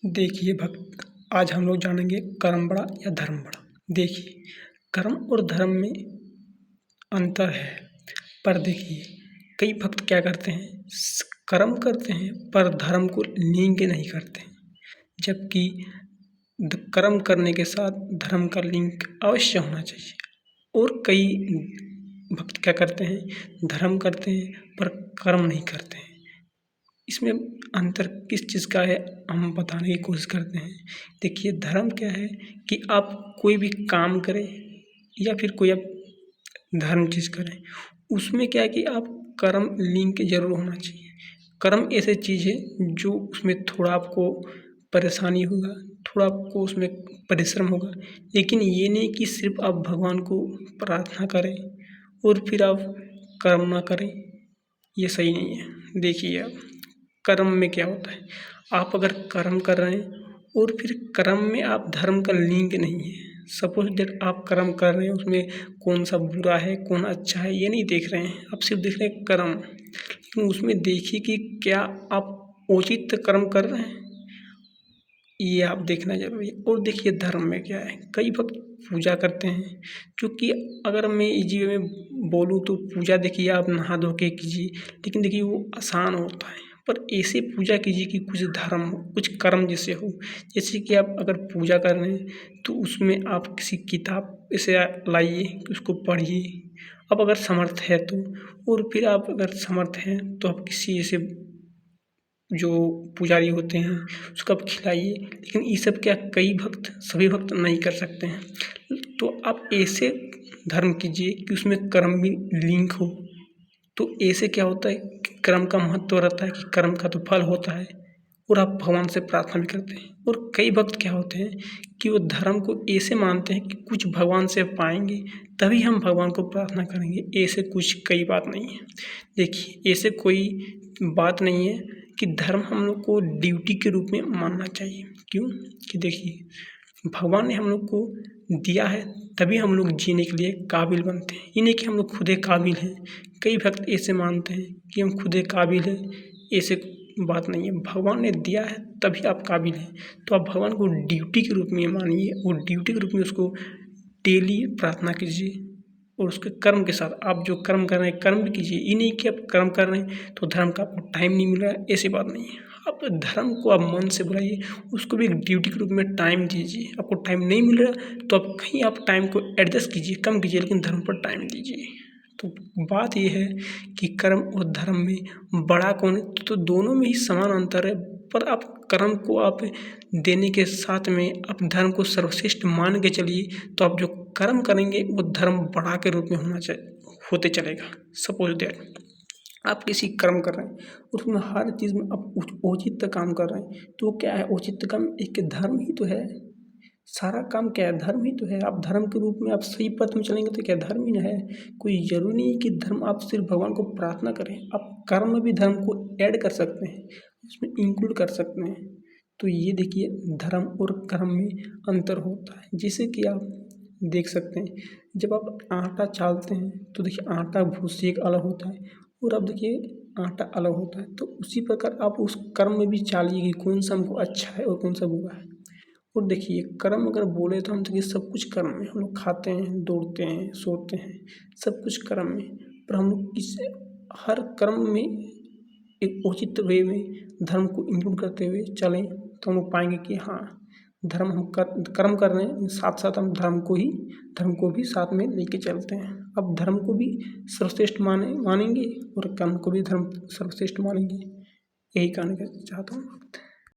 देखिए भक्त, आज हम लोग जानेंगे कर्म बड़ा या धर्म बड़ा। देखिए, कर्म और धर्म में अंतर है, पर देखिए कई भक्त क्या करते हैं, कर्म करते हैं पर धर्म को लिंक नहीं करते, जबकि कर्म करने के साथ धर्म का लिंक अवश्य होना चाहिए। और कई भक्त क्या करते हैं, धर्म करते हैं पर कर्म नहीं करते हैं। इसमें अंतर किस चीज़ का है, हम बताने की कोशिश करते हैं। देखिए, धर्म क्या है कि आप कोई भी काम करें या फिर कोई आप धर्म चीज़ करें, उसमें क्या है कि आप कर्म लिंक ज़रूर होना चाहिए। कर्म ऐसी चीज़ है जो उसमें थोड़ा आपको परेशानी होगा, थोड़ा आपको उसमें परिश्रम होगा, लेकिन ये नहीं कि सिर्फ आप भगवान को प्रार्थना करें और फिर आप कर्म ना करें, ये सही नहीं है। देखिए, आप कर्म में क्या होता है, आप अगर कर्म कर रहे हैं और फिर कर्म में आप धर्म का लिंक नहीं है, सपोज दैट आप कर्म कर रहे हैं, उसमें कौन सा बुरा है कौन अच्छा है ये नहीं देख रहे हैं, आप सिर्फ देख रहे हैं कर्म। लेकिन उसमें देखिए कि क्या आप उचित कर्म कर रहे हैं, ये आप देखना जरूरी है। और देखिए, धर्म में क्या है, कई भक्त पूजा करते हैं, जो कि अगर मैं इजी वे में बोलूँ तो पूजा देखिए आप नहा धो के कीजिए, लेकिन देखिए वो आसान होता है। पर ऐसे पूजा कीजिए कि कुछ धर्म हो, कुछ कर्म जैसे हो। जैसे कि आप अगर पूजा कर रहे हैं तो उसमें आप किसी किताब ऐसे लाइए कि उसको पढ़िए, अब अगर समर्थ है तो। और फिर आप अगर समर्थ हैं तो आप किसी ऐसे जो पुजारी होते हैं उसको आप खिलाइए। लेकिन ये सब क्या कई भक्त, सभी भक्त नहीं कर सकते हैं, तो आप ऐसे धर्म कीजिए कि उसमें कर्म भी लिंक हो। तो ऐसे क्या होता है कि कर्म का महत्व रहता है कि कर्म का तो फल होता है और आप भगवान से प्रार्थना भी करते हैं। और कई भक्त क्या होते हैं कि वो धर्म को ऐसे मानते हैं कि कुछ भगवान से पाएंगे तभी हम भगवान को प्रार्थना करेंगे, ऐसे कुछ कई बात नहीं है। देखिए, ऐसे कोई बात नहीं है कि धर्म हम लोग को ड्यूटी के रूप में मानना चाहिए। क्यों कि देखिए, भगवान ने हम लोग को दिया है तभी हम लोग जीने के लिए काबिल बनते हैं, ये नहीं कि हम लोग खुदे काबिल हैं। कई भक्त ऐसे मानते हैं कि हम खुदे काबिल हैं, ऐसे बात नहीं है। भगवान ने दिया है तभी आप काबिल हैं, तो आप भगवान को ड्यूटी के रूप में मानिए और ड्यूटी के रूप में उसको डेली प्रार्थना कीजिए। और उसके कर्म के साथ आप जो कर्म कर रहे हैं कर्म भी कीजिए, ये नहीं कि आप कर्म कर रहे हैं तो धर्म का आपको टाइम नहीं मिल रहा है, ऐसी बात नहीं है। आप धर्म को आप मन से बुलाइए, उसको भी एक ड्यूटी के रूप में टाइम दीजिए। आपको टाइम नहीं मिल रहा तो आप कहीं आप टाइम को एडजस्ट कीजिए, कम कीजिए, लेकिन धर्म पर टाइम दीजिए। तो बात यह है कि कर्म और धर्म में बड़ा कौन है, तो दोनों में ही समान अंतर है। पर आप कर्म को आप देने के साथ में आप धर्म को सर्वश्रेष्ठ मान के चलिए, तो आप जो कर्म करेंगे वो धर्म बड़ा के रूप में होना चाहिए, होते चलेगा। सपोज दैट आप किसी कर्म कर रहे हैं, उसमें हर चीज़ में आप औचित्य काम कर रहे हैं, तो क्या है, औचित्य काम एक धर्म ही तो है। सारा काम क्या है, धर्म ही तो है। आप धर्म के रूप में आप सही पथ में चलेंगे तो क्या धर्म ही ना है। कोई जरूरी नहीं कि धर्म आप सिर्फ भगवान को प्रार्थना करें, आप कर्म में भी धर्म को ऐड कर सकते हैं, उसमें इंक्लूड कर सकते हैं। तो ये देखिए, धर्म और कर्म में अंतर होता है। जैसे कि आप देख सकते हैं, जब आप आटा चालते हैं तो देखिए आटा भूसी एक अलग होता है और अब देखिए आटा अलग होता है। तो उसी प्रकार आप उस कर्म में भी चालिए कि कौन सा हमको अच्छा है और कौन सा बुरा है। और देखिए, कर्म अगर बोले तो हम देखिए सब कुछ कर्म में, हम लोग खाते हैं, दौड़ते हैं, सोते हैं, सब कुछ कर्म में। पर हम लोग इस हर कर्म में एक उचित वे में धर्म को इंक्लूड करते हुए चलें तो हम लोग पाएंगे कि हाँ, धर्म हम कर्म कर रहे हैं, साथ साथ हम धर्म को भी साथ में लेके चलते हैं। अब धर्म को भी सर्वश्रेष्ठ मानेंगे और कर्म को भी धर्म सर्वश्रेष्ठ मानेंगे। यही कहना चाहता हूँ।